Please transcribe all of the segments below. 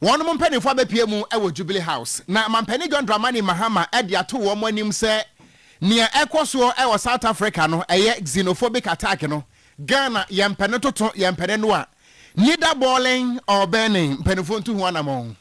One monpenny for the PMU ewo Jubilee House. Na mampeni John Dramani Mahama edi ato wo manim se nia ekoso ewo South Africa no eye xenophobic attack no. Ghana yempene toto yempene no a neither balling or burning penifon to one among.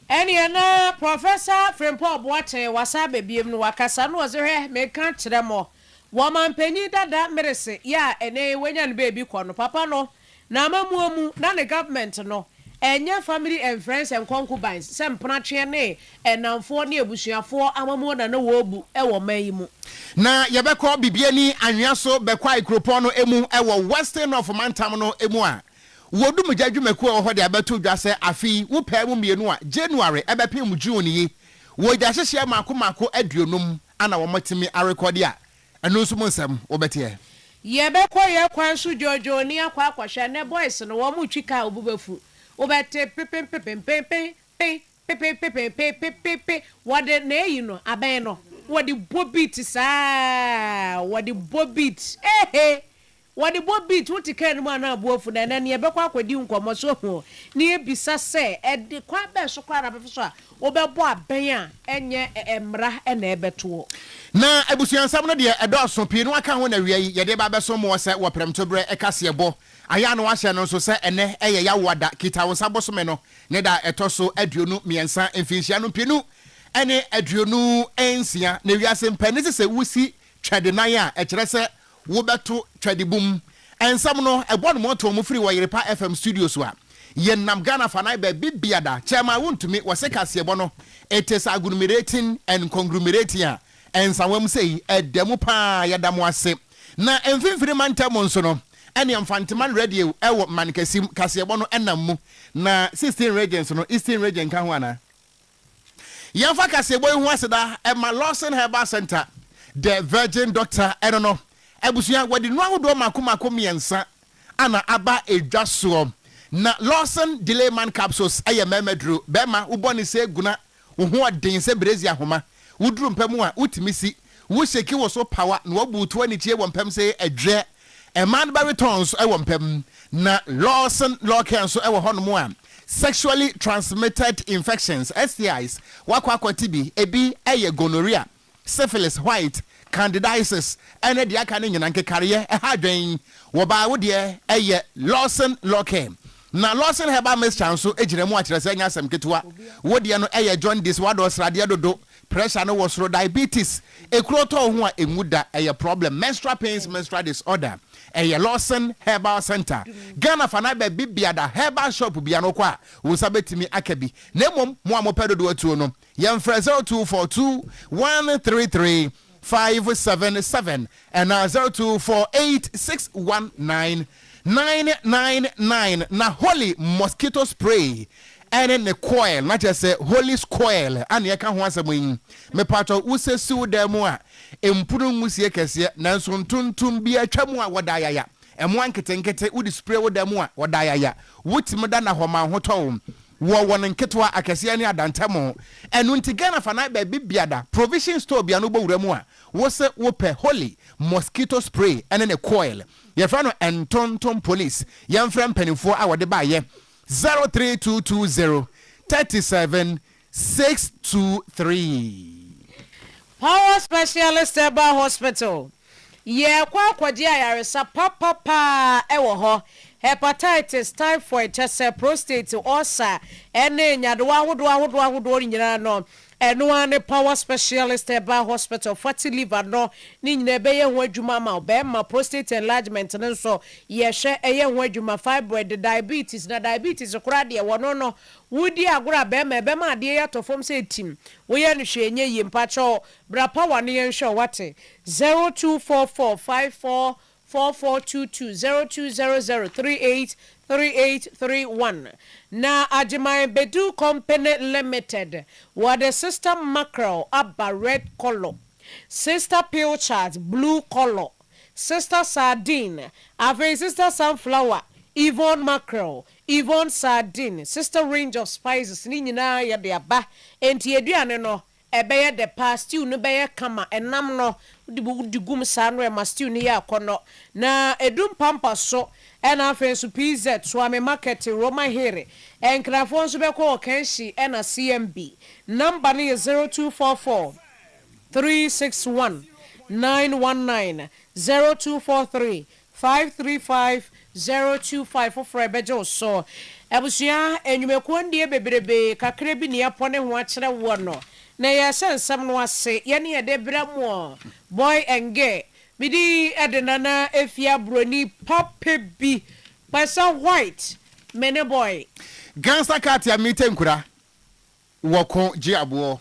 Any na Professor Frimpop Boate wasa bebiem no wakasa no ozere me kan kire mo. Woman penny dada merese ya ene wenya no baby kwa no papa no na mamuamu na the government no. Enya family and friends and concubines sem pratwe ne enamfo ne abusuafo amamu na na wobu ewo mayimu na yebekọ bibie ni anwea so bekwa ikropon no emu ewo western of mantam no emu a wodum jadwumaku ewo hode abeto dwase afi wo pa mu mienu a January ebepem June yi wo ja hyehye mako aduonum ana wo matimi a record a eno nso mo nsem wo bete yebekọ ye kwan so jojo ni akwa akwahwe ne boys no wo mu twika obubefu obete pepe what the ne no aben no what the bobit sa what the bobit what the bobit what can man abuofu na na ne bekwa akwadi nkomo so ho ne ebisa se e de kwa be so kwa rabe so a obebo aben a enye emra na ebeto na ebusuansam no de edoso pie no aka ho na wiai ye de ba beso mo se wo premtobre ekase ebo aya no ahye no so se ene eye ya wada kita wo saboso me no ne da etoso aduonu miensa emfinhia no pienu ene aduonu ensia na wiase mpani se wusi twedenan a ekire se wo beto twedibum ensam no ebo no moto mo free Oyerepa FM studios wa ye nam Ghana fanai be bibiada chema wontumi wo se kase ebo no it is agglomerating and conglomerating a ensawam sei edemu pa yadamu ase na emfinfiri mantam nso no ene mfanteman radio ewo mankasim kasebo no enam na 16 regions no eastern region kan ho ana yamfa kasebo hu aseda Emma Lawson Herbal Center the Virgin Doctor eno no ebusua wadi no ahodo makomako miensa ana aba edwaso na Lawson Delayman capsules eye memedru bema uboni se guna wo ho odin se brezi ahoma wuduru mpam a utimisi wo sheki wo so power na wabutu ani tie wo mpam se edwe man by returns ewo mpam na Lawson Lawcare so ewo hono a sexually transmitted infections STIs wakwa TB ebi eye gonorrhea syphilis white candidiasis ene de aka ne nyina nkekare hadwen wo ba wo de eye Lawson Lawcare na Lawson Herbal Mixture so ejiremu akire se nya asem ketewa wo de no eye jaundice wado srade dodo pressure no was diabetes ekroto ho a emuda eye problem menstrual pains menstrual disorder eye Lawson Herbal Center Ghana fana be bibiada herbal shop bia no kwa wo sabetimi akabi na mom mo amopedo do atuo no yemfre 0242 133 577 and 0248 999 na holy mosquito spray ene ne coil na je say holy coil ane ye ka ho asem yin me pato usesiu demu a empuru musie kese nanso ntuntum bi atwamu a woda yaya emo anketenkete udi spray woda mu a woda yaya wutim da na homa hoton wo won nketwa akese ne adantamo enu ntigana fana ba bibiada provision store bia no bowura mu a wo se wo pe holy mosquito spray ene ne coil ye fra no entonton police ye mfra mpanifo a wode ba ye 03220 37623 Power Specialist Herbal Hospital. Ye kwa ayaresa papa ewo ho. Hepatitis, typhoid, tese prostate, ulcer, ene nyadoa hodo nyina no. Eno ane Power Specialist Herbal Hospital fatty liver no ni nyina be ye ho adwuma ma be ma prostate enlargement ne so ye hwe eye ho adwuma fibroid diabetes na diabetes kura de wono no wudi agora be ma de ye atofom se tim wo ye no hwe enye yi mpacho bra power ne ye hwe wate 0244544422 0200383831 na Ajimai Bedu Company Limited what the sister mackerel abba red color, sister pilchard blue color, sister sardine ave sister sunflower, Yvonne mackerel, Yvonne sardine, sister range of spices ni nyina ya de aba enti aduane no ebeye de pa stew no beye kama enam no di gum sa no e ma stew ni ya akono na edum pampa so ena afen so PZ so ame market Roma here enkrafo nso be ko kanshi ena CMB number ni 0244 361 919 0243 535 025 for Frebejo so ebusia enyumekwondie bebrebe kakra bi ne yapone ho akere wo no na ya sensam no ase ye ne de bramo boy enge bidi edenana efia broni pop bi person white mene boy gangster cat ya mitenkura woko ji abo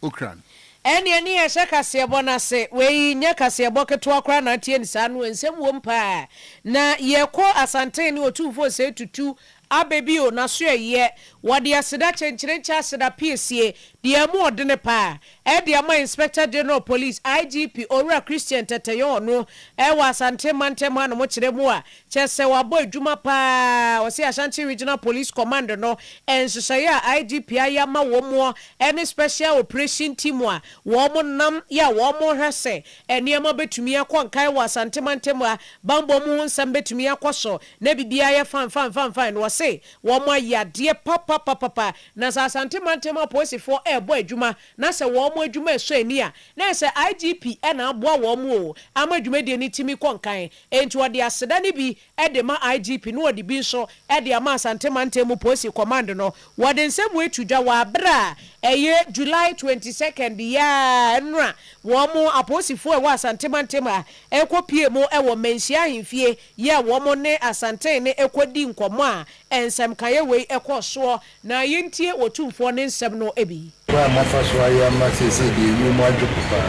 okran eni ehye kasebo na se we nya kasebo keto akra na tie ni sa no ensem wo mpa na ye ko asante ni otufo se tutu abebio na so ye wode aseda chenchirencha aseda piesie de amu odene pa e de ama inspector general police IGP Owura Christian Teteyo no e wa asante mantema no mo kire mu a chese wabo adwuma pa wo se Ashanti Regional Police Command no enhyehyɛ a IGP ayama wo mo any special operation team a wo mo nam ya wo mo hwese eniema betumi akɔnkan wa asante mantema bambo mu nsam betumi akɔso na bibia ye fan no se wo mo yade papa na asante mantema police for ebo adwuma na se wo mo adwuma eso ani a na se IGP na aboa wo mo ama adwuma de ni timi konkan enti wo de aseda ni bi de ma IGP no de bi nso de ama asante mantemu police command no wo de nsem we tudwa wa bra eye July 22nd ya nra wo mo aposifo e wa asante mantemu a ekopie mo e wo menhia ahemfie ye wo mo ne asante ne ekodi nkomo a ensem kaye we ekoso na yentie wotumfo ne nsem no ebi wa mafaso ayi amasese de yi mo adwopa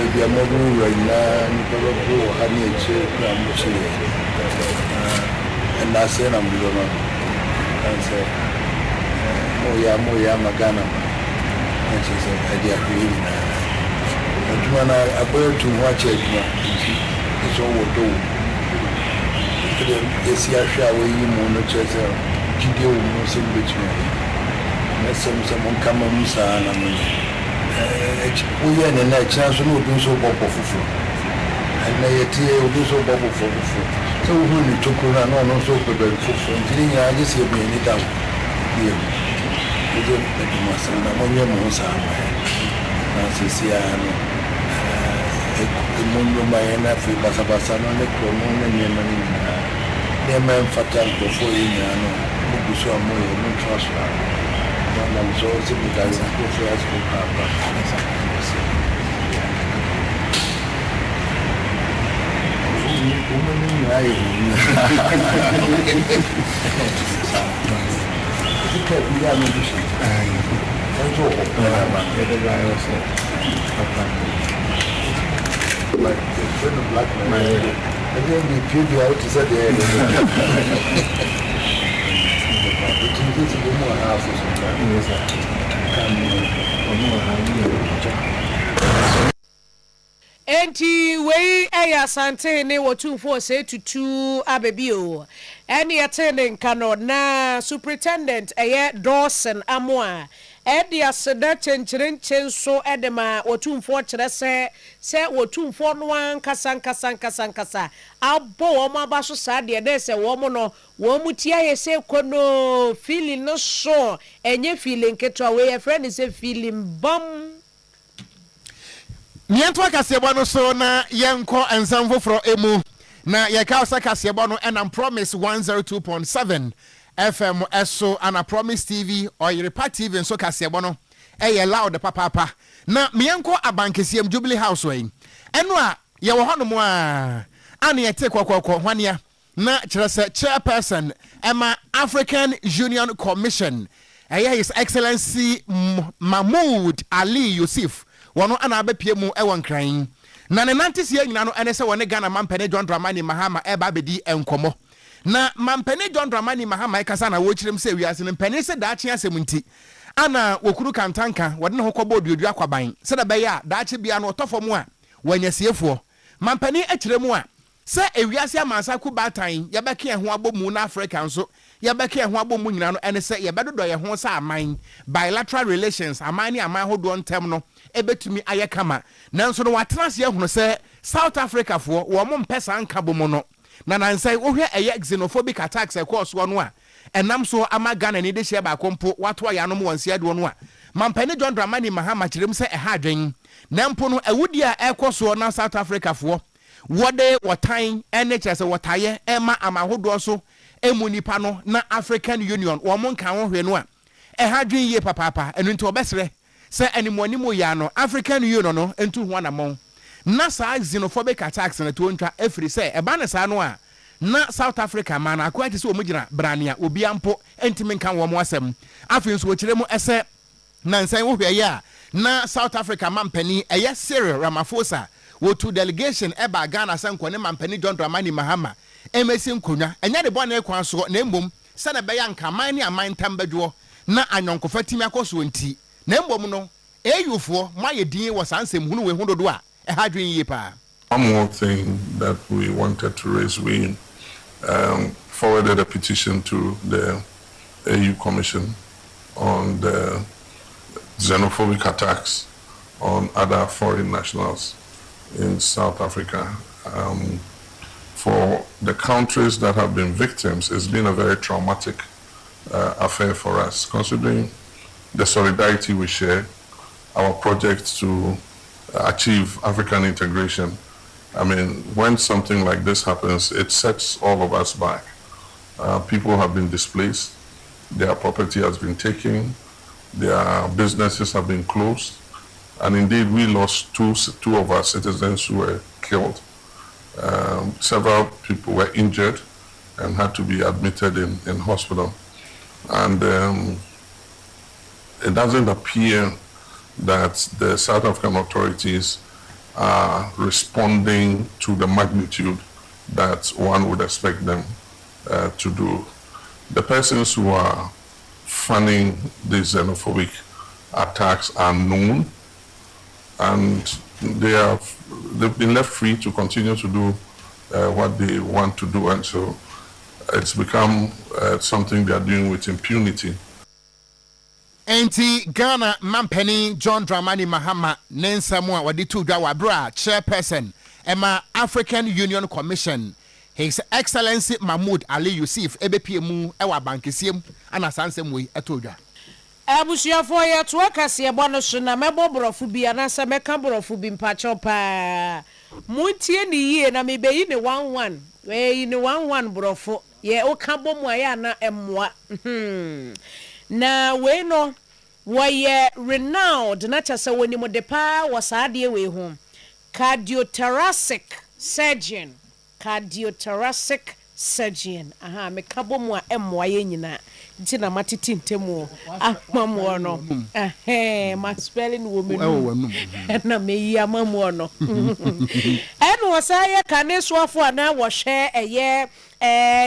e bia mo bu na ni bolo ha ni eche na mo chire na se na mbulo no anse mo ya magana anse se adia kwi na adwuma na aboyo tu ho ache adwuma so wo do esi ahwa wo yi mo no chese gide wo mo se betwe some come on Musa we and a chance to do so bob fufu and they do so bob fufu so we took on no so fufu until I just hear me any down here you must have on your Musa Nancy the mundo mayana free basabasano ne cromo and near man fatal before you know Busu Amoy no transfer I'm so sick because I go for us to enti we eya sante ne wotumfo se tutu abebio eni atene nkano na superintendent eye Dawson Amoa edi aseda chenchirenchen so edema wotumfo kire se wotumfo no ankasa abo wo ma ba so sa de na se wo mo no wo mu tia ye se kono feeling no so enye feeling ketwa we your friend is a feeling bum miento akasebo no so na yenko ensam foforo emu na yeka osakasebo no and promise 102.7 FM eso and promise TV Oyerepa TV nso kasebo no eye loud papa na mienko abankesiem Jubilee House wey eno a ye wo hono mo a ane yete kokoko hwania na kyerese chairperson Emma African Union Commission His Excellency Mahmoud Ali Yusuf wono ana abepie mu ewon kran na ne nantesie nyina no ene se wone Ghana mampene John Dramani Mahama eba bedi enkomo na mampene John Dramani Mahama ekasa na wo kyerem se wiase ne mpene se daache asemunti ana wokuru kantanka wode ne hokobo oduodu akwaban se da be ya daache bia no otofo a wanyasiefo mampene akyeremu a se ewiase amansa ku batan yebeke ho abomu na Africa nso yɛbɛka ɛho abɔ mu nyina no ɛne sɛ yɛbɛdodɔ yɛ ho sɛ aman bilateral relations aman ne aman hodoɔ ntɛm no ɛbɛtumi ayɛ kama nanso no watena ase ahunu sɛ South Africa foɔ wɔn mo mpɛ saa nka bɔ mu no na nansɛ wohwɛ ɛyɛ xenophobic attacks ɛkɔɔ soɔ no a ɛnam so ama Ghana ne de hyɛ baako mpo wato ayɛ anom wɔn nsia doɔ no a mampani John Dramani Mahama kyerɛm sɛ ɛha adwen na mpo no ɛwudi a ɛkɔ soɔ na South Africa foɔ wɔde wɔtan ɛne kyerɛ sɛ wɔtayɛ ɛma amahodoɔ so emu nipa no na African Union wɔn mo nka ho hwɛ no a ɛha adwen yie papaapa ɛno nti ɔbɛsrɛ sɛ animuanimu yɛ ano African Union no ntu ho anamɔn na saa xenophobic attacks na to ntwa efiri sɛ ɛba ne saa no a na South Africa man akwa te sɛ wɔn gyina brania obi ampo ntimi nka wɔn asɛm afei nso wɔkyerɛ mu ɛsɛ na nsan wo hwɛ a na South Africa mampani ɛyɛ Cyril Ramaphosa wotu delegation ɛba Ghana sɛ nkɔ ne mampani John Dramani Mahama emesi nkonwa ɛnyɛ de bɔne kwan so na mbom sɛ na bɛyɛ nkaman ne aman tam bɛdwo na anyɔnkofa timi akɔso nti na mbom no eyufoɔ mo ayɛ din wɔ saa nsɛm hunu we ho dodo a ɛha dwen yie paa. One more thing that we wanted to raise, we forwarded a petition to the AU Commission on the xenophobic attacks on other foreign nationals in South Africa. For the countries that have been victims, it's been a very traumatic affair for us, considering the solidarity we share, our project to achieve African integration. I mean, when something like this happens, it sets all of us back. People have been displaced, their property has been taken, their businesses have been closed, and indeed we lost two of our citizens who were killed. Several people were injured and had to be admitted in hospital. And it doesn't appear that the South African authorities are responding to the magnitude that one would expect them to do. The persons who are funding these xenophobic attacks are known, and they've been left free to continue to do what they want to do, and so it's become something they are doing with impunity. Enti Ghana mampani John Dramani Mahama nensamo a wadi tu dwa wabra chairperson Emma African Union Commission His Excellency Mahmoud Ali Yusuf ebepmu ewa bankisiem ana sansem we etodwa abusuafo ye to akase ye bono so na mebo borofo bi anasa meka borofo bi mpacho pa muntie ni yie na mebeyi ne 11 we ni 11 borofo ye okabo mu aya na emmoa na we no woye renowned na chase woni mo de pa wasade we ho cardiothoracic surgeon aha me kabo mu a emmoa ye nyina nti na matiti ntemu amamu no ma spelling wo menu na me yi amamu no eno wasaye kane soafo ana wo hwe eye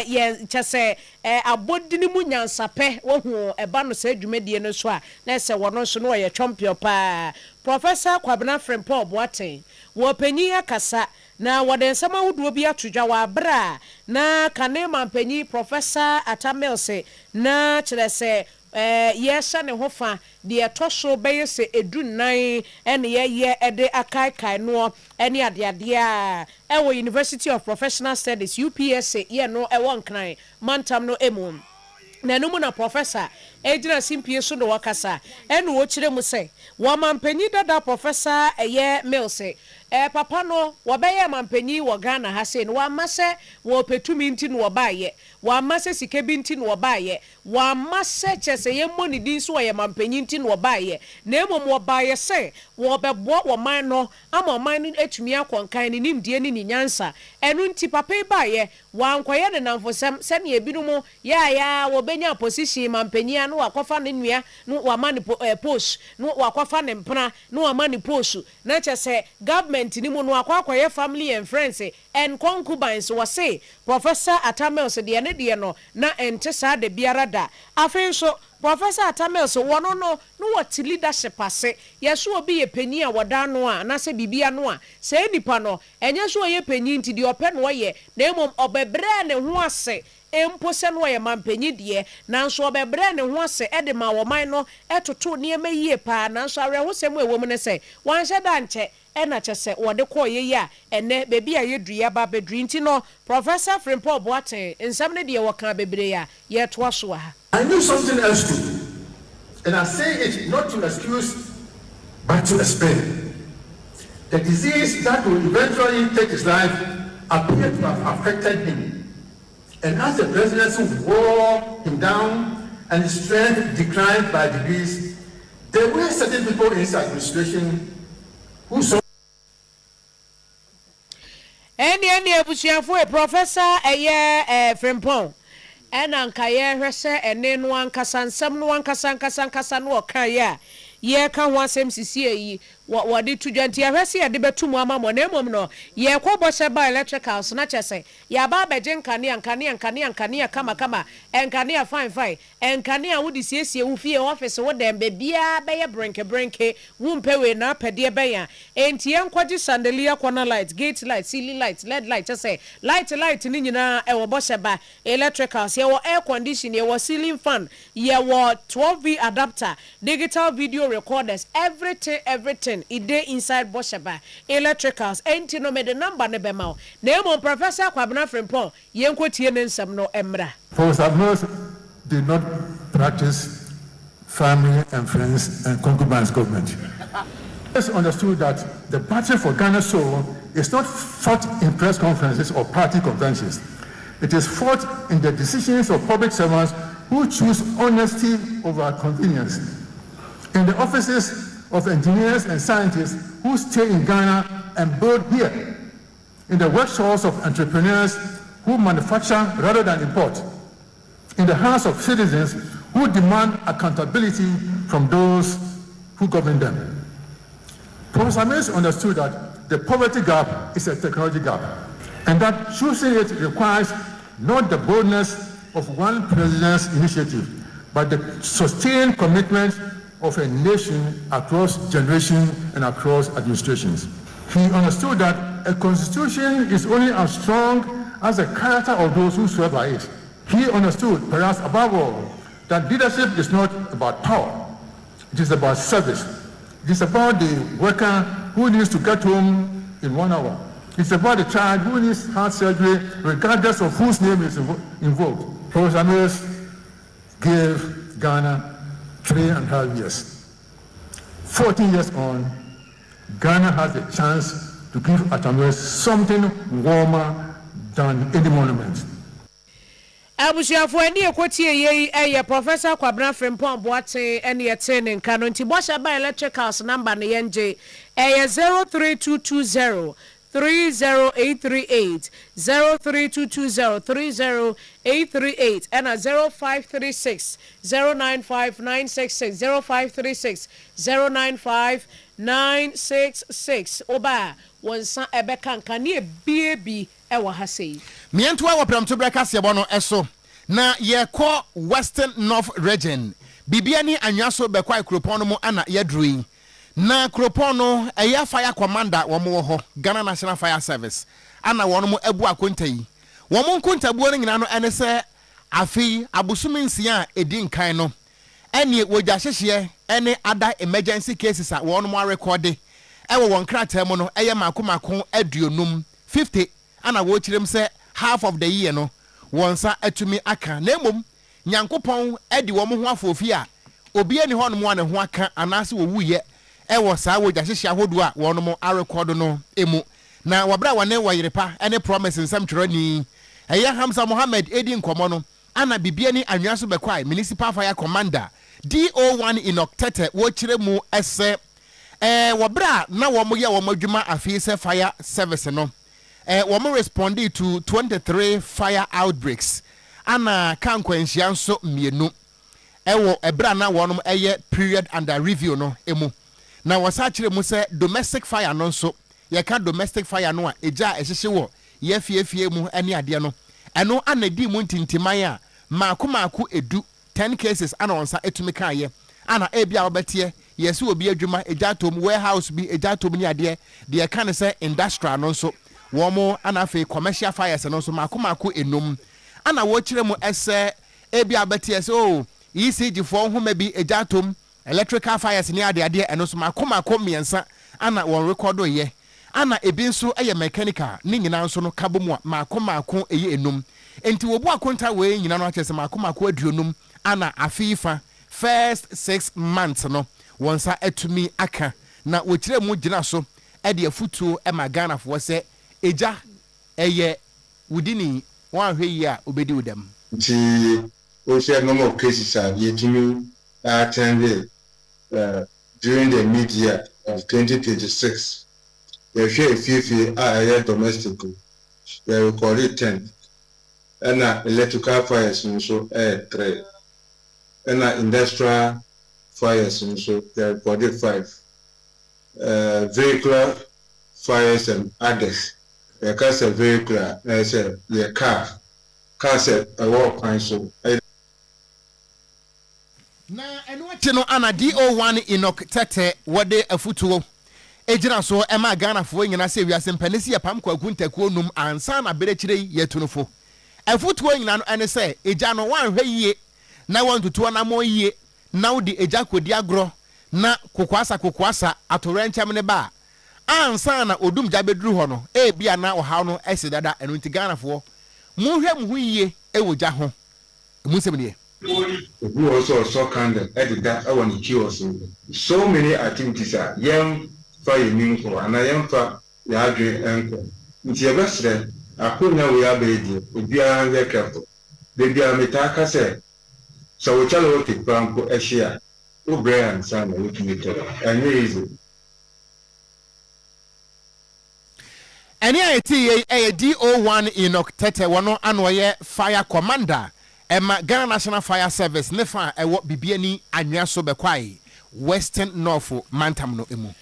ye chese abodini mu nyansape wo hu eba no sa adwumadie no so a na se wono so no ye champion pa Professor Kwabena Frempong Boateng wo panyi akasa na wade nsama huduo bi atodwa wa bra na kane mampanyi Professor Atamelse na kyerɛ sɛ yɛhyɛ ne hofa de ɛtɔso bɛyɛ sɛ edunan ɛne yɛyɛ ɛde akaikai no ɛne adeade a ɛwɔ University of Professional Studies UPSA yɛ no ɛwɔ nkran mantam no emu na no mu na Professor ejina simpie so no wakasa ɛne wo kyerɛ mu sɛ wa mampanyi dada Professor ɛyɛ Milse papa no wabɛyɛ mampanyi wɔ Ghana ha se no wamase wo petumi nti no wɔbaayɛ wamase sike bi nti no wɔbaayɛ wamase kyese ye moni din so wɔyɛ mampanyi nti no wɔbaayɛ na emom wɔbaayɛ se wɔbɛboa wɔman no ama ɔman no atumi akɔnkan ne nimdie ne nyansa ɛno nti papa baayɛ wankɔyɛ ne namfosɛm sɛ ne ebinom ya wɔbɛnya position mampanyi no wakɔfa ne nua no wama ne post no wakɔfa ne mpena no wama ne post na kyese government ni mu no akwakoye family and friends and concubines was say Professor Atamelse de ne de no na ente sa de biara da afen so Professor Atamelse wono no what leadership ase yeso obi ye pani a woda no a na se bibia no a se nipa no enye so ye pani nti de ope no ye na emom obebre ne ho ase empo se no ye mampanyi de nanso obebre ne ho ase ede ma wo man no etoto ne ema yie pa nanso awe ho sem ewo mu ne se wan hye da nche ena chese wode ko ye ya ene bebi a yedua ba bedri nti no Professor Frimpong Boateng nsam ne de wo kan bebre ya ye to aso ha. I knew something else too, and I say it not to excuse but to explain. The disease that will eventually take his life appeared to have affected him, and as the presidency wore him down and his strength declined by degrees, there were certain people in his administration who saw any abusuafo Professor Frimpong ena nkaye hwese ene no ankasa nsam no ankasa no okaya ye ka ho asem sisi yi wode tudwanti ahwese ye de betum amamo na emom no ye kwobɔ hye ba electricals na kyese ya ba beje nkane kama enkane fine enkane wodi siesie wo fie office wo dem bebia beye brenke wo mpewe na pede beya enti enkwagi chandelier corner light gate light ceiling light led light say light ni nyina e wo bɔ hye ba electricals ye wo air condition ye wo ceiling fan ye wo 12V adapter digital video recorders everything ide inside Bosheba electricals enti no me the number ne bema na emo Professor Kwabena Frimpong yenkotie ne nsam no emra. Professor Abnos did not practice family and friends and concubines government. It's understood that the battle for Ghana's soul is not fought in press conferences or party conventions. It is fought in the decisions of public servants who choose honesty over convenience. In the offices of engineers and scientists who stay in Ghana and build here. In the workshops of entrepreneurs who manufacture rather than import. In the hands of citizens who demand accountability from those who govern them. Professor Mills understood that the poverty gap is a technology gap, and that choosing it requires not the boldness of one president's initiative, but the sustained commitment of a nation across generations and across administrations. He understood that a constitution is only as strong as the character of those who swear by it. He understood, perhaps above all, that leadership is not about power. It is about service. It is about the worker who needs to get home in 1 hour. It's about the child who needs heart surgery regardless of whose name is invoked. Professor Mills gave Ghana 3.5 years. 14 years on, Ghana has a chance to give Atamils something warmer than any monument. Abusuafo ani ekotie ye Professor Kwabena Frimpong Boateng ene yetene nka no nti Bosheba electricals number ne yenje 03220 30838 03220 30838 and 0536 095966 0536 095966 oba wonsa ebeka nka ne biebi ewa ha sei mientu wa pramto breka sebo no eso na ye ko Western North region bibiani anyaso bekwa ikropon no mu ana yadrui na kropon no eya fire commander wo mo ho Ghana National Fire Service ana wono mo abu akonta yi wo mo nkonta buo no nyina no ene se afi abusumi nsia edi nkan no ene wogya hyehye ene ada emergency cases a wono mo record ewo won krata mu no eye makomako aduonum 50 ana wo kirem se half of the year no wonsa atumi aka na emom nyankopon edi wo mo ho afofi a obi ani ho no mo ane ho aka anase wo wuye ewo saa wo gyahyehyɛ ahodo a wono mo arecord no emu na wabra wane Oyerepa ene promise nsam twerani ɛyɛ Hamza Mohammed edi nkomo no ana bibiani anwaso bekwai municipal fire commander DO1 in Octete wo kire mu ese wabra na wo mo ye wo madwuma afi se fire service no wo mo responded to 23 fire outbreaks ana kankwanhia nso mienu ewo ebra na wonom eye period under review no emu na wasa kire mu se domestic fire no nso ye ka domestic fire no a eja ehyehye wo ye fiefie mu ane ade no eno anadi mu ntintiman a maako edu 10 cases ana onsa etumi kan ye ana ebia obetie yesi obi adwuma eja tom warehouse bi eja tom ni ade de kan se industrial no nso womo ana fe commercial fires no nso maako enum ana wo kire mu ese ebi abeti ese o ECG for ho ma bi ejatom electrical fires ni ade eno so makoma miensa ana won record ye ana ebi nso eye mechanical ni nyina nso no kabomu makoma eye enum enti wo bu akonta we nyina no akese makoma aduonum ana afifa first 6 months no wonsa etumi aka na wo kire mu gina so ede afutuo ema Ghana fo se eja eye wudini wan hwe yi a obedi wudam nti o share number of cases are yetumi attended during the mid-year of 2026. They share a few domestic. They recorded 10. And electrical fires also 3. And industrial fires also they recorded 5. Vehicular fires and others. Because a vehicular, the car said a walk so. Na eno no ana DO1 Enoch Tete wode afutuo ejina so ema Ghana fo nyina se wiase mpanisi yapam kwagu ntakuo num ansa na berekire yetunufo afutuo nyina no ene se eja no wanhwe yie na wontutuo na mo yie na wodi eja kodi agro na kokwasa atorencham ne ba ansa na odum ja beduru ho no bia na ohaw no esidada eno nti Ghana fo munhwe mu yie ewoja ho musem who also saw candle at that I want to kill so many activities are young fire meaningful and I am for the Adrian uncle. It's your best friend. I couldn't know we are baby, would be very careful. Baby, I metaka said. So we tell you what Franco Asia, who Brian Sam looking at it. And easy. Any IT a DO1 Enoch Tete wano anwaye fire commander. Emma Ghana National Fire Service nefa ewo bibiani anya so bekwai Western North Mantam no emu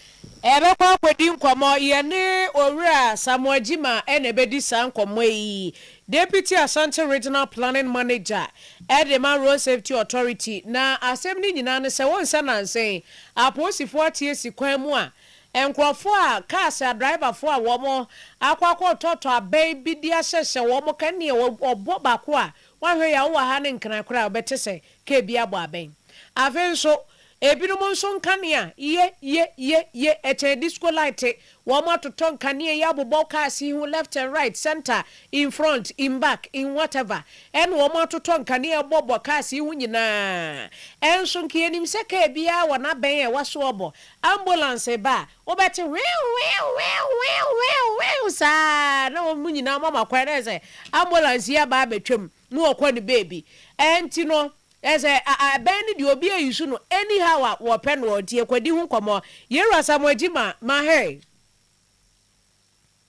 ebe kwa kwedi nkomo ye ne owura Samuajima enebedi san nkomo yi Deputy Asante Regional Planning Manager Edema Road Safety Authority na asem ni nyina ne se wonsa nansen aposifo atiesi kwan mu a enkrofo a cars driver fo a womo akwakọ toto abai bidia hyehye womo kane obo bako a wahwe ya wo ha ne nkran kora obetese ke bia bo aben afenso ebinom nso nkane a ye eche disco light womo atoto nkane ya bobo cars hu left and right center in front in back in whatever en womo atoto nkane bobo cars hu nyina enso nke enim se ke bia wona ben e waso obo ambulance ba obeti we sa no mu nyina mama kwere se ambulance ya ba betwem mu okwa ni baby enti no eze ben di obi ayusu no anyhow wo pen wo tie kwadi hu komo yeru Samuajima ma he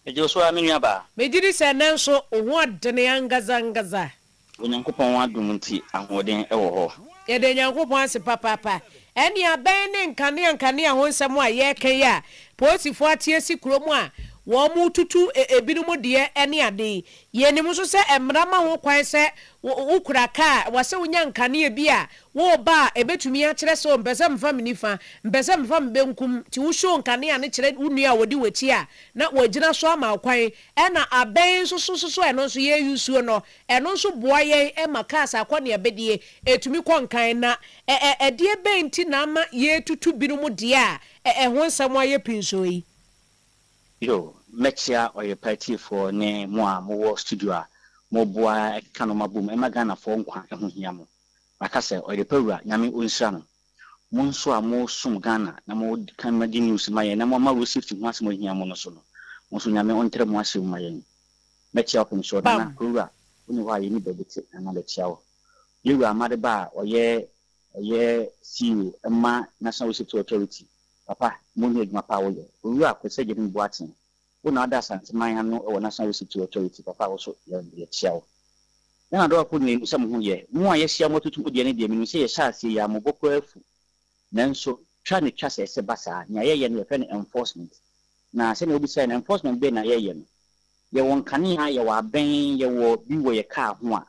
ejo so amenu aba mejiri se nenso ohu adene angaza onyankopon wadum nti ahoden ewo ho yede nyankopon ase papa eni aben ne nkane ho nsem a ye kan ya posifo atie si kromu a wo mu tutu ebinumu de ene ade yenim so se emrama ho kwan se ukura ka wase unya nkane bi a wo ba ebetumi a kire so mbese mfa mnifa mbese mfa mbenkum ti wo show nkane a ne kire unu a wodi wachi a na wagina so ama kwan ena aben so eno so ye yusuo no eno so boa ye e makasa akwa ne abedie etumi kwa nkan na edie benti na ama ye tutu binumu de a ho nsam aye pinso yi yo mechia Oyerepa for ne mo a mo studio a mo boa kanoma bum e magana fo nkwa ho hia mo maka se Oyerepa wura nyame onhira no mo nso a mo sum Ghana na mo kan ma di news ma ye na mo ma receipt ho asem hia mo no so no mo so nyame ontre mo asem ma ye mechia ko nso na wura oni wa ye ni bebete na mechia wo yewu amade ba oye CEO ema National Safety Authority papa mo ni eduma pa wo ye wura kwese je mbo atin una ada santiman hanu e National Safety Authority papa wo so ye chiawo na do ko ni nsam ho ye mo a ye hia motutu de ne de minu se ye shaase ya mo boko afu nanso twa ne twa se basa nya ye ne fe enforcement na se ne obi say enforcement be na ye no ye won kane ha ye wa ben ye wo bi wo ye ka ho a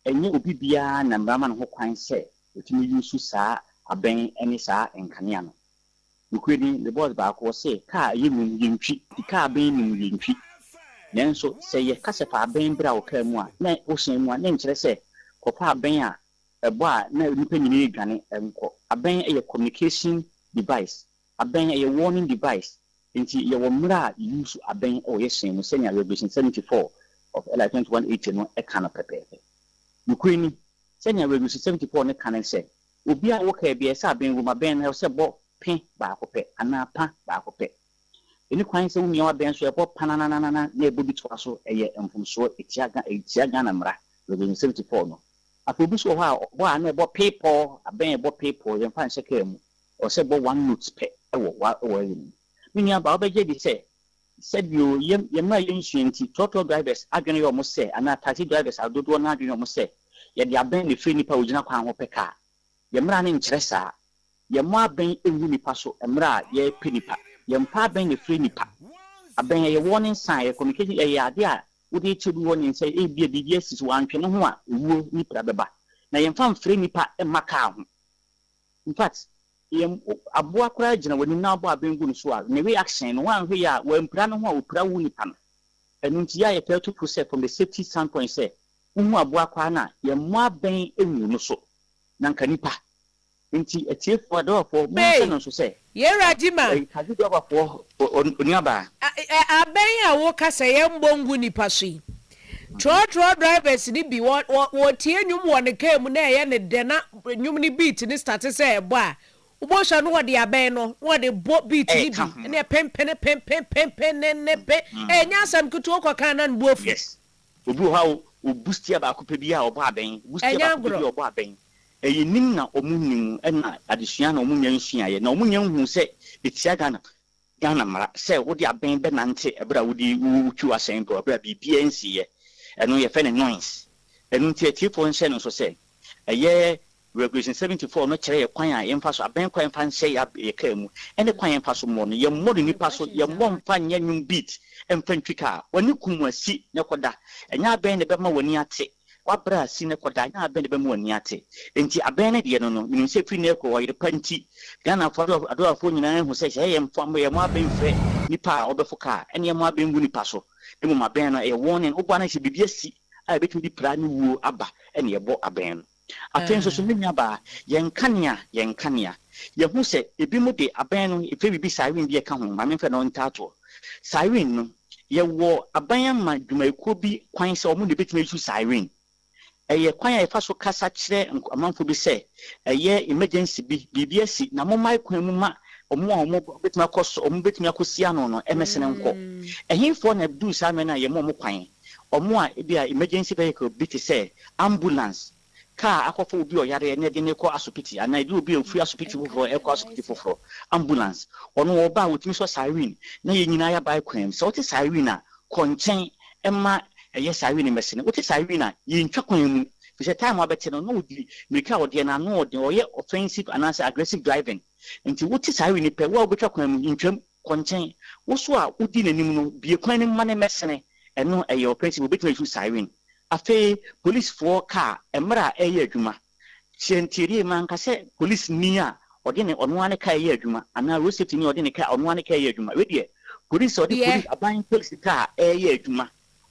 enye obi bia na mbama no ho kwan se otumi yusu saa aben eni saa enkane ano ukwedi the boss ba ko say ka ye mu yintwi ka ben mu yintwi nanso sɛ yɛ kasa fa aben bra wo ka mu a na osan mu a na nkyerɛ sɛ kɔfa aben a ɛbɔ a na nipa nyina dwane nkɔ aben yɛ communication device aben yɛ warning device nti yɛ wɔ mmra a use aben yɛ hyɛn mu sɛnea regulation 74 of LI 2180 no ɛka no pɛpɛɛpɛ nukuri ni sɛnea regulation 74 no ka no sɛ obi a wɔka bi sɛ aben wɔ aben na sɛ bɔ pe baako pɛ anaa pa baako pɛ ɛni kwan sɛ wunua aben so ɛbɔ panananana na ɛbɔ bi toa so ɛyɛ mfomsoɔ etia Ghana mmra regulation 74 no afɔbi so hɔ a ɔbɔ a na ɛbɔ paper aben ɛbɔ paper yɛn fa nhyɛ kaa mu ɔsɛ bɔ one note pɛ ɛwɔ ɛmu nua ba ɔbɛgye di sɛ bio yɛn ma yɛn nsuo nti trotro drivers adwene yɛ ɔmo sɛ anaa taxi drivers adodoɔ na adwene ɔmo sɛ yɛde aben ne firi nipa ogyina kwan ho pɛ kaa yɛn mmra ne nkyerɛ saa yɛn mo aben ewu nipa so mmra a yɛpɛ nipa yɛn mpa aben ne firi nipa aben yɛ warning sign yɛ communication yɛ ade a wode kyɛ bi warning sɛ ebi bibi asi so antwe no ho a ewuo nipa bɛba na yɛn fa mfiri nipa ɛma kaa ho in fact yɛn aboa koraa gyina w'anim na abɔ aben gu no so a ne reaction no wan hwɛ yɛ a wɔmpira no ho a wɔpira wu nipa no ɛno nti yɛ fɛ to process from the safety standpoint sɛ wohu aboa koraa na yɛn mo aben ewu no so na nka nipa nti etiefo adɔfo mo nse no so sɛ yɛra jima kazi dɔfo oniaba aben a wo kasa yɛn mbongu nipa so yi trotro drivers ni bi wo tie nwum wɔ ne kaa mu na ɛyɛ ne de na nwum ni beat ni start sɛ ɛbɔ a ubosha no de aben no de bo beat ni bi na pempen ne pe enya sam kutu okɔka na nbuofu yes obi ho ha o boost ya ba akopɛ bi a ɔbɔ aben boost ya ba akopɛ bi ɔbɔ aben ɛyɛ nim na ɔmo nim ɛna adesua na ɔmo nya nsua yɛ na ɔmo nya hu sɛ etia Ghana mara sɛ wo de aben bɛ nante ɛbra wo de wutwi asɛn bro ɛbra bibia nsi yɛ ɛno yɛ fɛ ne noise ɛno nti atiefo nhyɛ no so sɛ ɛyɛ regulation 74 no kyerɛ yɛ kwan a yɛmfa so aben kwan fa nhyɛ yɛ kaa mu ɛne kwan yɛmfa so mmɔ no yɛmmɔ no nipa so yɛmmɔ mfa nyɛ nwum beat ɛmfa ntwi kaa wɔne kum asi ne kɔda ɛnyɛ aben ne bɛma w'ani ate wabra asi ne kɔda ɛnyɛ aben ne bɛma w'ani ate enti aben ne deɛ no menim sɛ firi ne kɔ Oyerepa nti Ghana fo adɔfo nyinaa hu sɛ yɛ mfa yɛ mo aben frɛ nipa a ɔbɛfo kaa ɛne yɛ mo aben gu nipa so emu aben no ɛyɛ warning wobɔ na hyɛ biribi asi a ɛbɛtumi di pra ne wuo aba ɛne yɛbɔ aben no afei nso so menya ba yɛn kanea yɛhu sɛ ebi mu de aben no efe bibi siren bi ɛka ho ma memfɛ no ntato siren no yɛwɔ aben ma dwumayɛkuo bi kwan sɛ ɔmo de betumi use siren ɛyɛ kwan a yɛfa so kasa kyerɛ amanfo bi sɛ ɛyɛ emergency bi biribi asi na mo mai kwan mu ma ɔmo a ɔmo betumi akɔ so ɔmo betumi akɔsia no ɛmɛsene nkɔ ɛhinfoɔ na du saa mɛ na yɛmo ɔmo kwan ɔmo a ebi a emergency vehicle bi te sɛ ambulance car akɔfo obi ɔyare ne de ne kɔ asopiti ana de obi ofuri asopiti foforɔ ɛkɔ asopiti foforɔ ambulance ɔno ɔba a wotumi so siren na yɛ nyinaa ya bai kwan sɛ wote siren a kɔnkyɛn ɛma ɛyɛ siren mɛsene wote siren a yɛntwa kwan mu fisɛ time abɛte no na wodi mirika ɔde na no ɔde ɔyɛ offensive anaasɛ aggressive driving nti wote siren pɛ wo a wobɛtwa kwan mu ntwam kɔnkyɛn wo so a wodi n'anim no bie kwan no ma ne mɛsene ɛno ɛyɛ offensive wobɛtumi asu siren afei police for car emra ɛyɛ adwuma hyɛntiri man ka sɛ police ni a ɔde ne ɔno ane ka ɛyɛ adwuma ana road safety ni ɔde ne ka ɔno ane ka ɛyɛ adwuma we deɛ police ɔde police aban police car ɛyɛ adwuma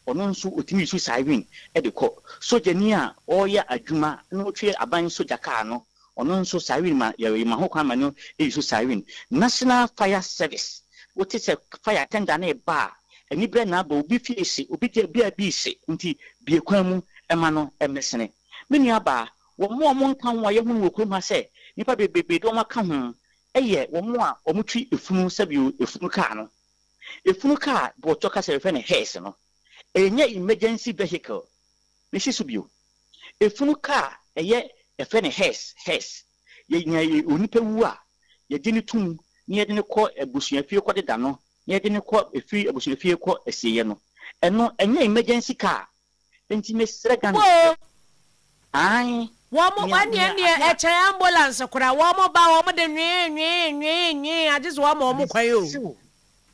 ɔno nso otimi su siren ɛde kɔ soja ni a ɔyɛ adwuma na otwe aban soja car no ɔno nso siren ma yɛ ma ho kwan ma no ɛyɛ siren national fire service wote sɛ fire tender na ba ani bre na ba obi fie se obi te bia bi se nti bie kwan mu ema no emesene menu aba wo mo nkan wo ye hu wo krom ha se nipa bebebe do ma ka ho eye wo mo a wo mutwi efunu sabio efunu car no efunu car bo to ka se refe ne hearse no enye emergency vehicle ne shisu bio efunu car eye efe ne hearse ye nya onipa wu a ye di ne tum ne ye de ne kɔ abusuafie kɔ deda no yɛde ne kɔ efi abusuafie kɔ asiye no ɛno ɛnyɛ emergency car enti mesrɛ Ghana ai wɔn wane ɛkyɛn ambulance kora wɔn ba wɔn de nwe agye so wɔn kwan o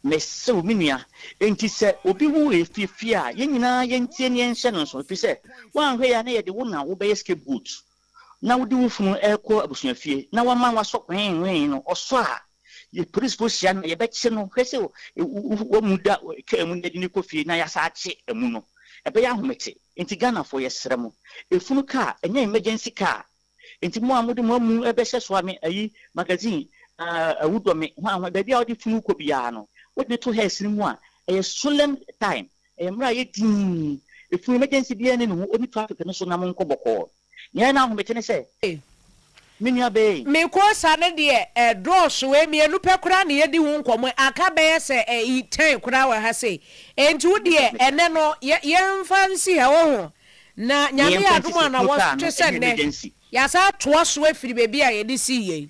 mesew minua enti sɛ obi wu efifie a yɛn nyinaa yɛntie ne yɛnhyɛ no so fi sɛ wɔanhwɛ ya na yɛde wo na wo bɛyɛ scapegoat na wo de wo funu ɛkɔ abusuafie na wɔma wasɔ kwan no ɔsɔ a ye police position ye betche no hwese wo muda ka emu na ni kofi na ya sa ache emu no ebe ya ahomete enti Ghana for yesrɛ mo efunu car enya emergency car enti mo amude mo amu ebe hye so ame ayi magazine awudome ho ahwa da bia odi funu ko bia no wodi to hair sini mu a eye solemn time mra ye din efunu emergency bia ne no oni traffic no so na mo nkoboko nya na ahomete ne sɛ minia be me ko sane de dros we me enu pekura ne yedi hu nkomo aka be se ten kura wa ha se enti wo de ene no ye mfansi ha wo ho na nyame adoma na wo twe se ne ya sa to so afiri bebi a ye di si ye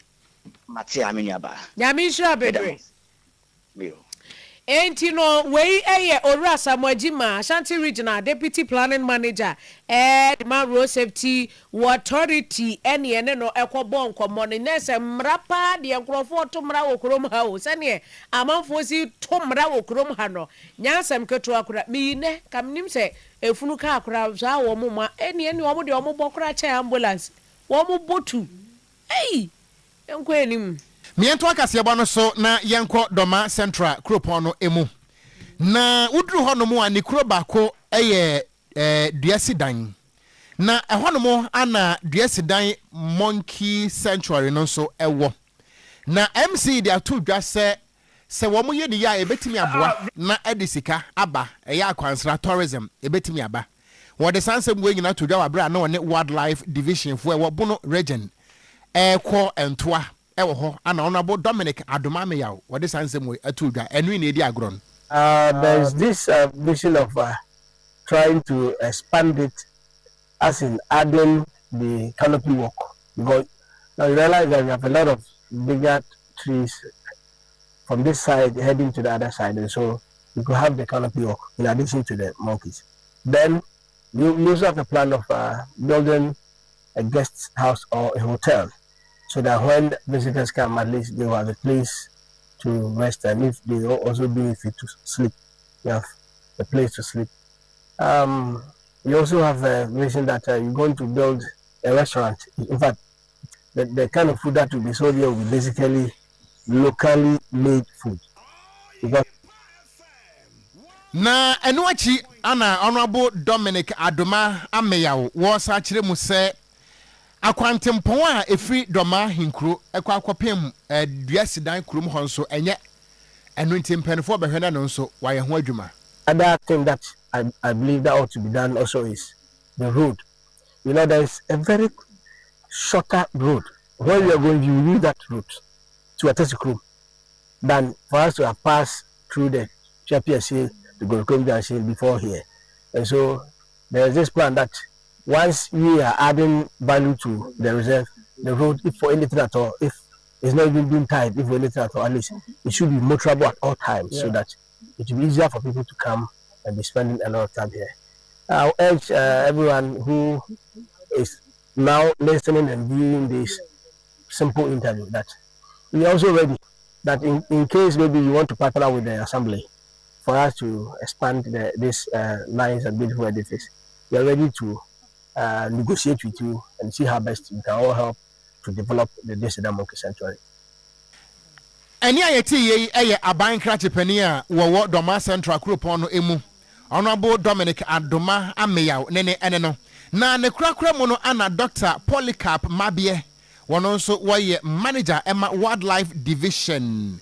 mate amenya ba nyame shira bedre enti no we Owura Samuel Ashanti Regional Deputy Planning Manager Demand Road Safety Authority ene no ekobon komo ne nese mrapa de enkrofo to mra wo krom ha o sene amanfo si to mra wo krom ha no nyansem keto akura mi ne kamnim se efunu ka akura za wo mo ma ene wo mo de wo mo bokura che ambulance wo mo botu enko enim miento akase ebo no so na yenko Doma Central Kropon no emu na udru hono mu ani kro bako duasidan na hono mu ana duasidan Monkey Sanctuary no so ewo na MC dia to dwa se wo mo ye de ya ebetimi aboa na edisika aba eya akwansra tourism ebetimi aba wo de sansem we nyina to dwa wa bra na one wildlife division fo ewo bono region ekwo entoa ewo ho ana Honorable Dominic Adomameyaw what is ansem we atudwa enu na edi agron. There's this vision of trying to expand it, as in adding the canopy walk, because now you realize that we have a lot of bigger trees from this side heading to the other side, and so you could have the canopy walk in addition to the monkeys. Then you also have a plan of building a guest house or a hotel, so that when visitors come, at least they will have a place to rest, and if they also benefit to sleep, you have a place to sleep. You also have a vision that you're going to build a restaurant. In fact, the kind of food that will be sold here will be basically locally made food. Because na enuachi ana Honorable Dominic Adomameyaw was actually mu say akwantempon a efri Doma hinkro ekwakopem duasidan krum ho nso enye enu ntimpenfo behwena no nso waye ho adwuma. Other thing that I believe that ought to be done also is the road. You know, there is a very shorter road. When we are going, you use that route to attach a crew than for us to have passed through the PSA to go to Junction before here. And so there is this plan that once we are adding value to the reserve, the road, if for anything at all, if it's not even being tied, if for anything at all, at least it should be motorable at all times, so that it will be easier for people to come and be spending a lot of time here. I urge everyone who is now listening and viewing this simple interview that we are also ready, that in case maybe you want to partner with the assembly for us to expand this nice and beautiful edifice, we are ready to negotiate with you and see how best we can all help to develop the Desida Monkey Sanctuary. Eni ayeti ye eye aban krache pani a wo Doma Central Kropon no emu Honorable Dominic Adomameyaw nene ene no na ne krakra mu no ana Dr. Polycarp Mabie wono nso woye manager Emma Wildlife Division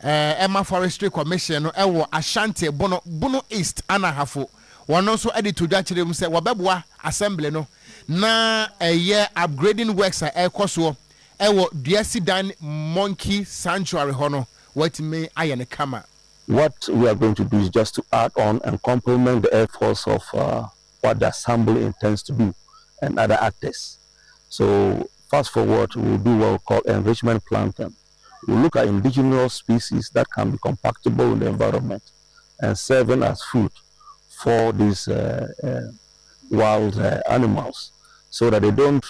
Emma Forestry Commission no ewo Ashanti Bono East ana hafo wono nso edit dwa kire mu se wobeboa assembly no na eye upgrading works a ekoso ewo duasidan Monkey Sanctuary hono what may ayene kama. What we are going to do is just to add on and complement the efforts of what the assembly intends to do and other actors. So fast forward, we'll do what we call enrichment planting. We'll look at indigenous species that can be compatible with the environment and serving as food for these wild animals, so that they don't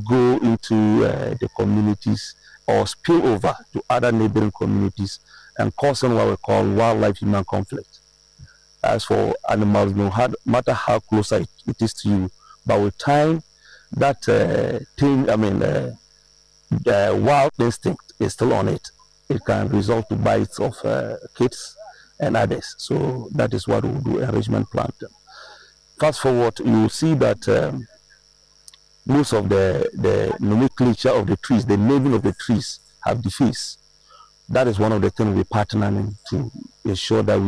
go into the communities or spill over to other neighboring communities and causing what we call wildlife-human conflict. As for animals, no matter how close it is to you, but with time, that the wild instinct is still on it. it can result to bites of kids and others. So that is what we'll do, enrichment plant. Fast forward, you will see that most of the nomenclature of the trees, the naming of the trees have defaced. That is one of the things we're partnering to ensure that we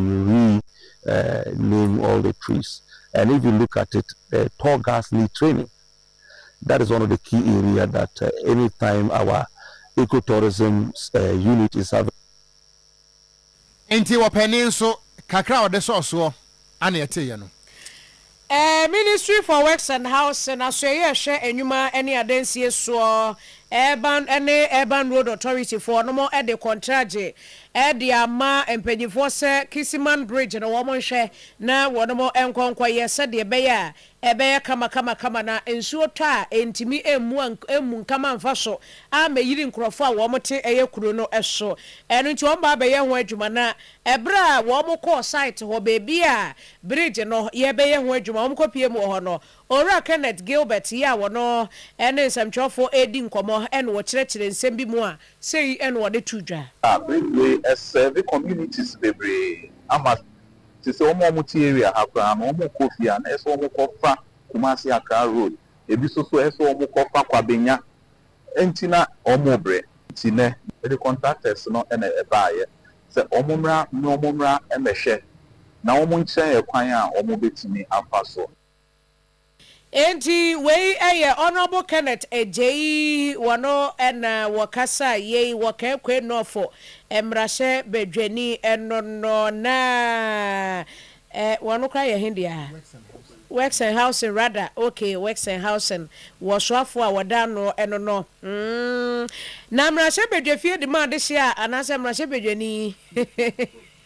name all the trees. And if you look at it, tall gas need training. That is one of the key areas that anytime our ecotourism unit is having. Enti wapeni so kakra ode so ane ete ye no. Ministry for Works and Housing asye hwe enwuma ene adansie so urban road authority for no more the contract de ama empanyifo se Kisiman Bridge na wo mo hwe na wo no mo enkonkwa ye se de be ya ebe kama na ensuo to a entimi emu nkama mfa so a meyiri nkrofo a wo mo te eye kuro no eso enu nti wo ba be ye ho adwuma na ebra wo mo call site ho bebi a bridge no ye be ye ho adwuma wo mo kopie mu ho no ora Kenneth Gilbert ya wo no ene nsamtwofo edi nkomo ene wo kyerɛkyerɛ nsɛm bi mu a sei ene wo de tudwa the communities bebre ama ti se omo area akra no omo kofia na eso omo kofa Kumasi Accra road ebi so eso omo kofa kwabenya entina omo bre tine the contractors no ene ebaaye se omo mra emehwe na omo nkyɛn ekwan a omo betimi afa so. Enti we honorable Kenneth Ejei wano ena wakasa ye wakekwe nofo emrashe bedweni enono na wano kra ye hindia Works and Housing rather okay Works and Housing waswafo a wadano enono na mrashe bedwefie de ma de hia anase mrashe bedweni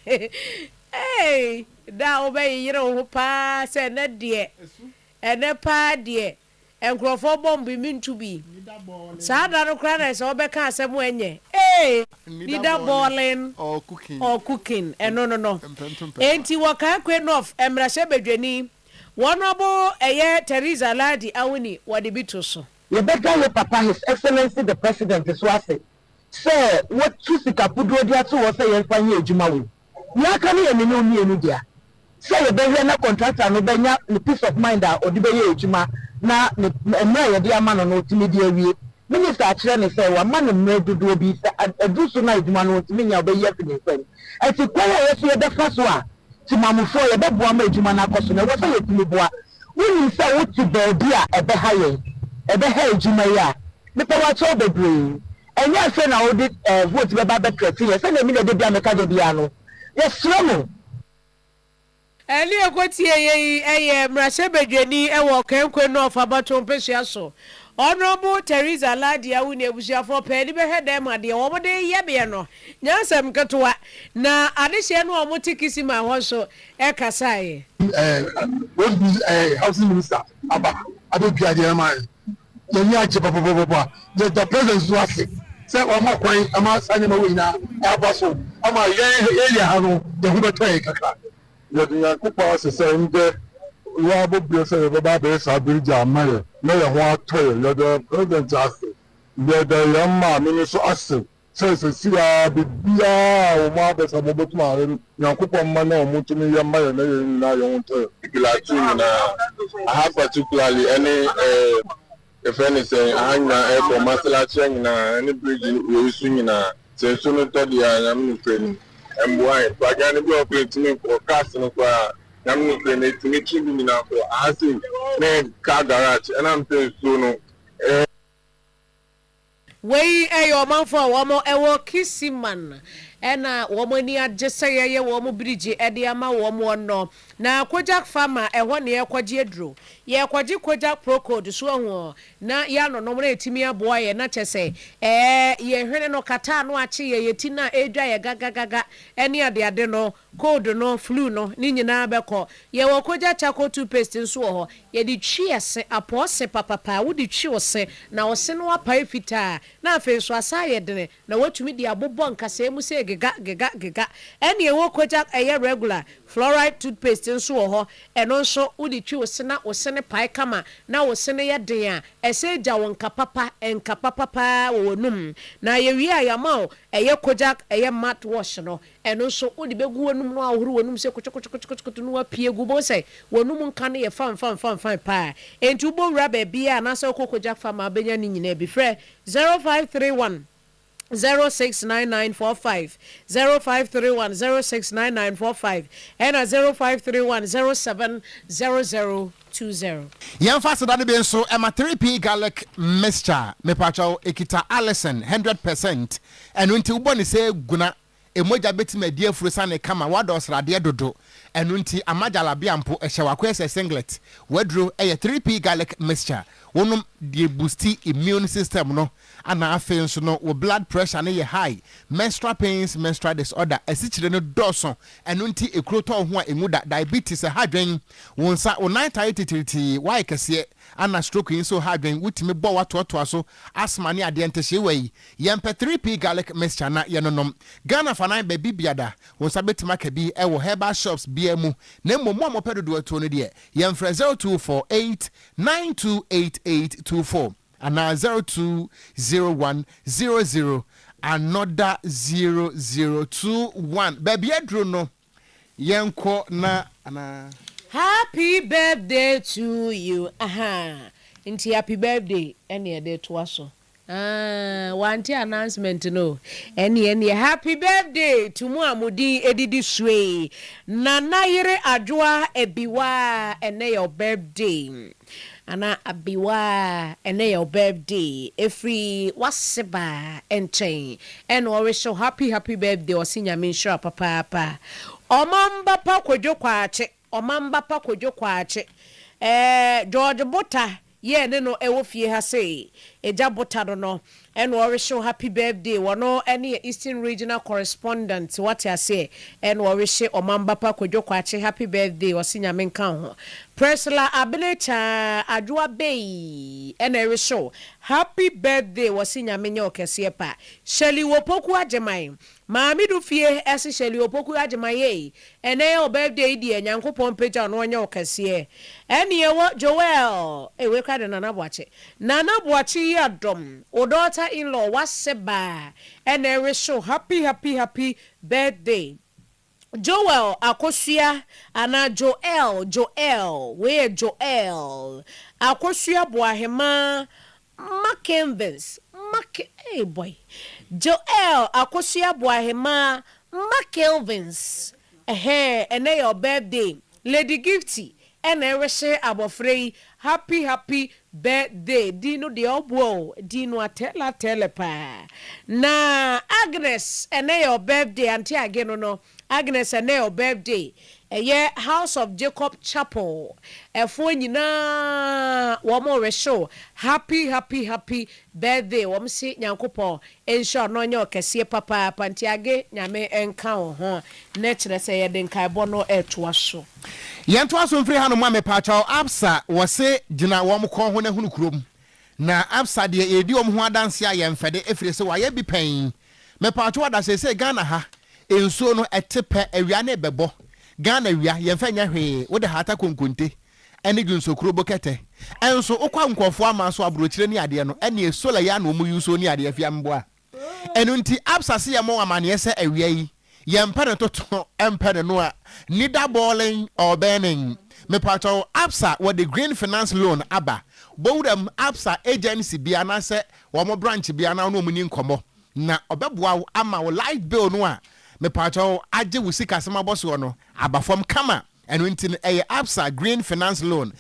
hey da obey yire ho pa se na de ene pa de enkrofo bomb mi ntubi saada no kra na se obeka asem enye leader balling or cooking no enti waka kwenof emrashe bedweni honorable Teresa Ladi awuni wade bito so ye bega le papa his excellency the president is wase say what tusika pudo dia to wo say ye fanye adwuma wo ya ka ne ye ne no enu dia say ye be na contractor no benya the peace of mind a odi be ye adwuma na emra ye dia ma no timi dia wie minister akire ne say wa ma no mra dudu bi adusu na adwuma no timi nya be ye fini fen ati kwa ye so ye da fa so a ti mamufo ye be boa ma adwuma na koso na wo say ye timi boa woni say wo ti baabi a ebe ha ye ebe ha adwuma ya me pa wa cho bebre enya se na wo di vote be ba be trete ye say na mi na de bia me ka de bia no ye sro Eli ekotie ye mrashe bedweni ewo kenkwe no of abaton pesua so honorable Teresa Ladi awuni ebusuafo pe ni be hede ma de wo de yebe no nyansem ketwa na adehye no omo Kisima ho so e kasaye housing minister aba adobia de ma ye ache papa the president was say o ma kwan ama sanye ma we na abaso ama ye area ha no de hu beto e kakra ya kupa se nde wa bo se ba be sa bridge amaye na ye ho atoye le the president ase the yamma minister ase se sia bibia o ma be sa mo botuma ya kupa ma na o mutumi yamma ye na ye na ye ho to Particularly I have particularly any if anything anya for masala chain na any bridge we swing na se so no to dia am training boy bagani be operating for cast no kwa nam no training to meet you na for asking na car garage and I'm saying so no we your man for womo ewo Kisiman ena womo ni agese ye womo bridge ede ama womo no na Kojak farmer eho ne ekwaje adro ye kwaje Kojak pro code so ho na ya no no etimi aboa ye na chese ye hwene no kata no ache ye yetina edwa ye gagaga ene ade no code no flu no ni nyina beko ye wo Kojak chako toothpaste nso ho ye di twiese apose papa wo di twiose na wo se no apa fita na afi so asaye dene na watumi di abobo nkasa mu se gega ene ewo koja eye regular fluoride toothpaste nso wo ho eno nso udi twi wo sene pai kama na wo sene ye den a ese gya won nkapapa wo num na ye wi ayama eye koja eye mouthwash no eno nso udi begu wonum no ahuru wonum se kochokochokochokoto no apie gu bo se wonum nka ne ye fan pa enti ubo wura ba bia na se kokoja fama benya ni nyina bi frɛ 0531 069945 0531 and 0531070020. Yan fast that be so Emma 3p garlic mixture me pacho ekita Allison 100% and until uboni say guna emoja beti me die frusa ne kama wados rade dodo enunti amajala biampo ehwakwa ese singlet wadro 3p garlic mixture wonum die boosti immune system no ana afen so no wo blood pressure ne ye high menstrual pains menstrual disorder esichire no doso enunti ekroto ho a emuda diabetes hadwen wonsa onai titiriti why kese ana stroke yin so hadwen wutimi bo watoto so asthma ne ade ntehye wei yempe 3p garlic mixture na yenonom Ghana fanan be bibiada wonsa betima ka bi e wo herbal shops biamu na momo amopedodo ato no de yemfre 0248928824 and now 020100 another 0021 baby adro no yenko na ana happy birthday to you inti happy birthday any day to us want announcement no any happy birthday to mu amudi edidi swe nana yire adwoa ebiwa ene your birthday ana abiwa ene your birthday every waseba enchen and we show happy birthday osinya menshura papa omamba pa kwadwo kwache George Butter ye ne no ewo fie ha sei eja Butter no and we show happy birthday wono any Eastern Regional Correspondent what I say and we show omamba pa kwadwo kwache happy birthday osinya menka ho Presla Abenecha Adwa Bay and we show happy birthday wasinya menyo kese pa Shelly Wopoku ajemai Maami du fie ese Shelly Wopoku ajemai ene your birthday di Nyankopon peja no anya okese ene ye Joel we ka de nana boache ya dom o daughter in law waseba ene we show happy birthday Joel Akosua ana Joel we Joel Akosua Boahema Mackenvis hey boy Joel Akosua Boahema Mackelvins ene your birthday Lady Gifty ene reshe abofrei happy birthday dino de obwo dino atela telepa na Agnes ene your birthday anti ageno no Agnes ene your birthday House of Jacob Chapel efo nyina wo mo resho happy birthday wo msi Nyankopon ensure no nya okese papa pantiage nyame enka wo ho na kire se ye den kai bono eto so yento aso mfiri hanu ma me pacha absa wo se gina wo mko ho na hunu kurom na absa de edi wo ho adanse a yemfede efire se wa ye bi pen me pacha wada se Ghana ha enso no etepe awia na bebo Ghana wia yemfa nya hwe wo de hata konkonte ene gunso kuro bokete enso okwa nkofo ama so abrochire ni ade no ene esola ya na omu yuso ni ade afia mboa enu nti absase ye mo amane se awia yi yempere toto empere no a nida balling or burning me pato absa with the green finance loan aba bowdam absa agency bia na se wo mo branch bia na no mu ni nkomo na obeboa ama wo light bill no a me pato age wo sika sema boso no abafom kama enu nti absa green finance loan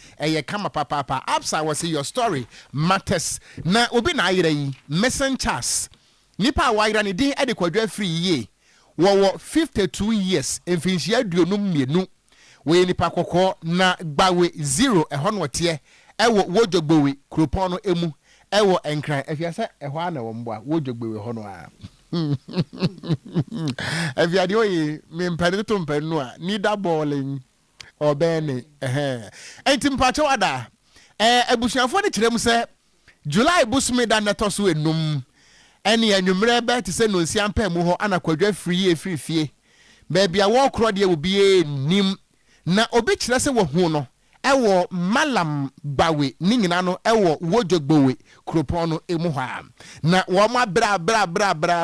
kama papa absa was your story matters na obi na ayira yi messengers nipa wayira ni din ade kwadwa free ye wo 52 years mfinhia aduonum mienu we nipa kokko na gbawe 0 ehon wote ewo wojogbowe kropon no emu ewo enkran afiasa eho ana wo mboa wojogbowe ho no a afiade oyi me mpade to mpanu a nida balling obene enti mpache wada abusuafo ne kirem se July busumi da neto so enum ɛne anwummerɛ bɛ te sɛ no nsia mpɛ mu hɔ ana kwadwa firi fie baabi a wɔkorɔ deɛ obi nim na obi kyerɛ sɛ wahu no ɛwɔ malam bawe ne nyina no ɛwɔ wodjogbowe kuropɔn no emu hɔ na wɔn abra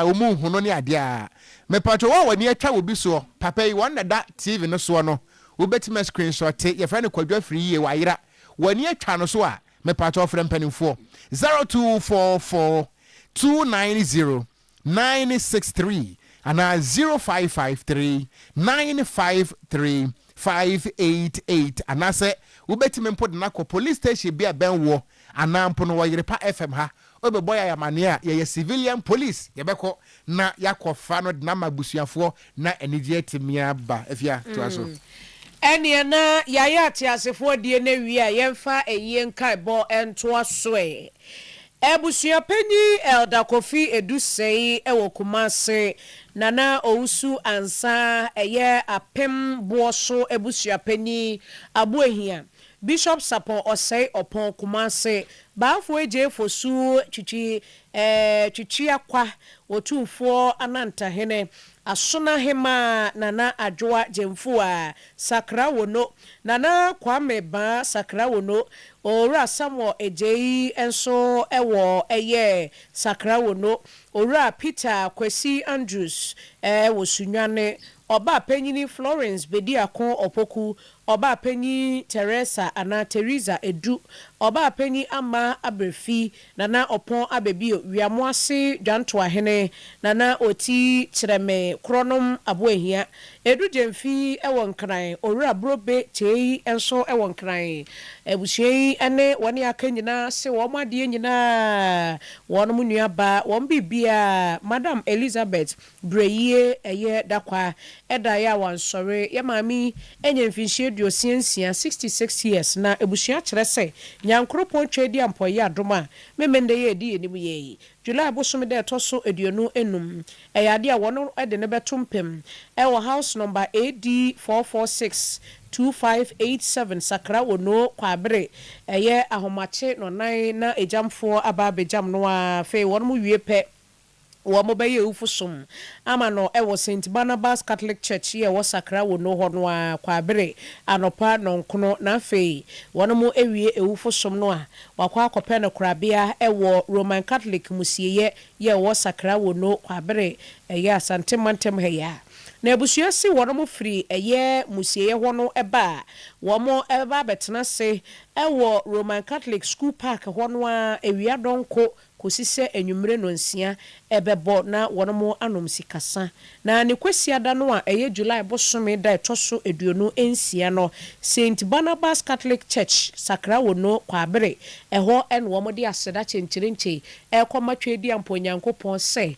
wɔn hu no ne adeɛ a mepatro wɔ ni atwa obi so papa yi wɔn na da tv no so no wobɛtumi screenshot yɛfrɛ no kwadwa firi yie wayera wɔn ni atwa no so a mepatro frɛ mpanimfoɔ 0244 290 963 ana 0553 953 588 anase wobetime mpo de nakɔ police station bi a benwo anampo no Oyerepa FM ha obebo ya yamane a ye civilian police yebekɔ na yakɔfa no de na mabusuafo na enigye timia ba afia to aso ene na yaya atiasefo die na wi a yemfa eyie nkaebo ento asoe Ebusua penyi Elda Kofi Edusei ewo Kumase nana ousu ansa eye apem boso ebusua penyi abuehia Bishop Sapo Osei Opon Kumase baafo eje fosu chichi akwa otumfo ananta hene asona hema nana adwoa jemfu a sakra wono nana kwame ba sakra wono ora Samuel ejei enso ewo eye sakra wono ora Peter Kwesi Andrews wo sunwane oba penyini Florence Bediakon Opoku oba penyi Teresa ana Teresa Edu oba penyi Ama Abrefi nana Opon Abebio wiamoase dwanto ahene nana oti kyereme kronom aboahia Edu Jemfi ewo nkran owura brobe chei enso ewo nkran ebusuei ene woni akanyina se wo made nyina wonum nuaba won bibia Madam Elizabeth Breye eye dakwa eda ya wansore ya mami enye mfinhie duosiensia 66 years na ebusua kyerɛ sɛ nyankropon twedi ampoye adoma memende ye di enimu ye July bosom de toso eduonu enum eyade a wono de ne betompem ewo house number AD 446 2587 sakra wono kwabre eye ahomache no nan na ejamfo aba bejam no a fe wono mu wie pɛ wo be ye ufusum ama no ewo St Barnabas Catholic Church ye wo sakra wono ho no a kwabere anopa nonkono na fe wono mu ewie ewufusum no a wakwa akopɛ no krabea ewo Roman Catholic musieye ye wo sakra wono kwabere eye asante mantem heya na ebusua si wono mu firi eye musieye ho no eba womo eba betena se ewo Roman Catholic School Park ho no a ewia donko kosise enwumre no nsia ebebo na wonomo anom sikasa na ne kwesi ada no a eye July bosome da etoso eduonu ensia no St Barnabas Catholic Church sakra wono kwabere eho en womo de aseda chenchirenche ekoma twedi amponyankopon se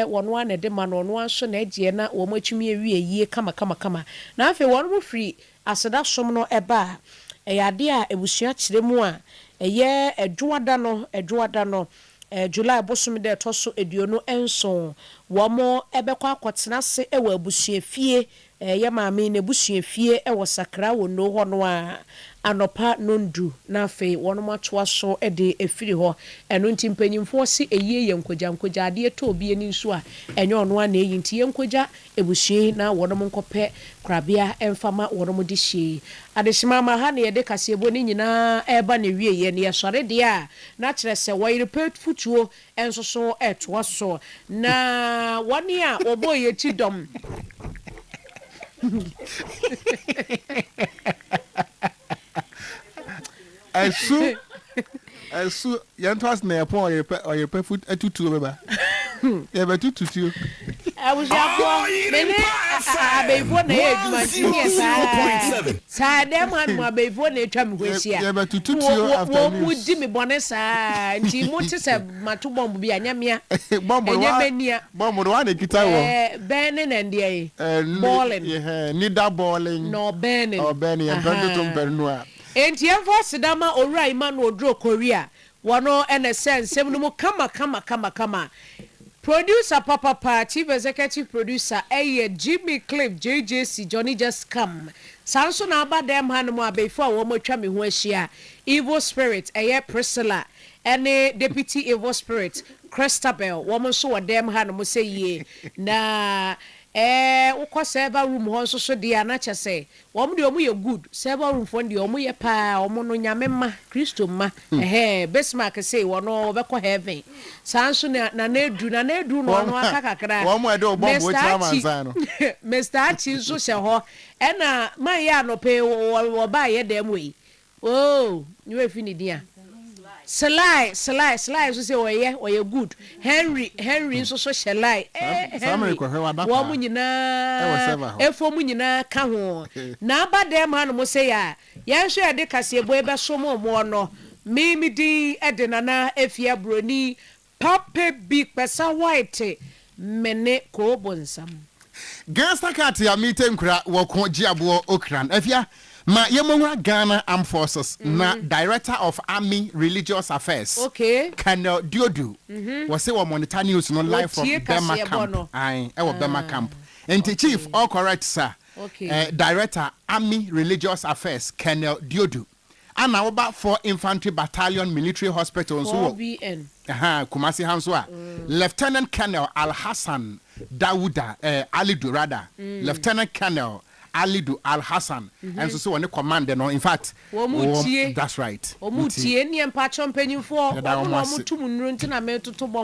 wono ana de ma no no anso na agye na womo atwumi ewie yie kama na afi wono free aseda som no eba eyade a ebusua kyeremu a eye edwoada no July bosom de toso eduonu enso womo ebekọ akotena se ewa abusua fie ye maame na abusua fie ewo sakra wono ho no a anopa nondu na fe wono matoa so de efiri ho eno ntimpanyimfo si eye yenkogya ade to obi ani nso a enye ono a na eyi nti yenkogya ebusua na wono nkopɛ krabea emfama wono mo de hye adeshima ma ha na ye de kasebo ni nyina eba na wie ye ne yesore de a na kyerɛ sɛ Oyerepa futuo enso so etoa so na woni a obo ye ti dom Esu yantas na yapon Oyerepa foot atutu beba ye betutu abusua mene abefo na ye adwuma nti sa dem han mo abefo na etwa me hwesia ye betutu after news wo di me bone sa nti mo te se mato bomb bi anyamia bomb do wane kita wo ben na ndie balling ni da balling no ben ye betutu mpernu a enti enfo sidama owura ima no odro Korea wono ene sense mu kama producer papa chief executive producer Jimmy Cliff JJC Johnny Just Come sanso na aba dem hanu mo abefo a wo matwa me ho ahia evil spirit Priscilla ene deputy evil spirit Christabel woman so a damn hand mo say ye na wokɔ server room hɔ nso so de anacha say wɔn de ɔmo yɛ good server room fo de ɔmo yɛ pa ɔmo no nyame ma Kristo ma Bismarck say wɔn ɔbɛkɔ heaven sanso na edu no ɔno aka kakra wɔn de ɔbɔ bo chairman no Mr. Achi nso hyɛ hɔ ɛna man yɛ anope wɔ ba yɛ dɛm wei oh you we fini dia Sly so say oye good Henry nso so shelai Henry wo mu nyina efo mu nyina ka ho na aba dem ha no mo say ya hwe ade kase ebo ebe so mo no mi din ede nana efia broni papa big pesa white mene ko bonsam Gangster cat ya meeting kura wo ko giabo okran afia ma yemongura Ghana Armed Forces na Director of Army Religious Affairs Colonel Diodu was say we monitor news no live from Bema camp Bema camp and chief all correct sir Director Army Religious Affairs Colonel Diodu and now about 4 Infantry Battalion Military Hospital so Kumasi Hanswa Lieutenant Colonel Al Hassan Dawuda Ali Durada Lieutenant Colonel Alidu Al Hassan and so on the commander no in fact that's right omutie ni empacho mpanyin fo omo tumu nru ntina me toto bom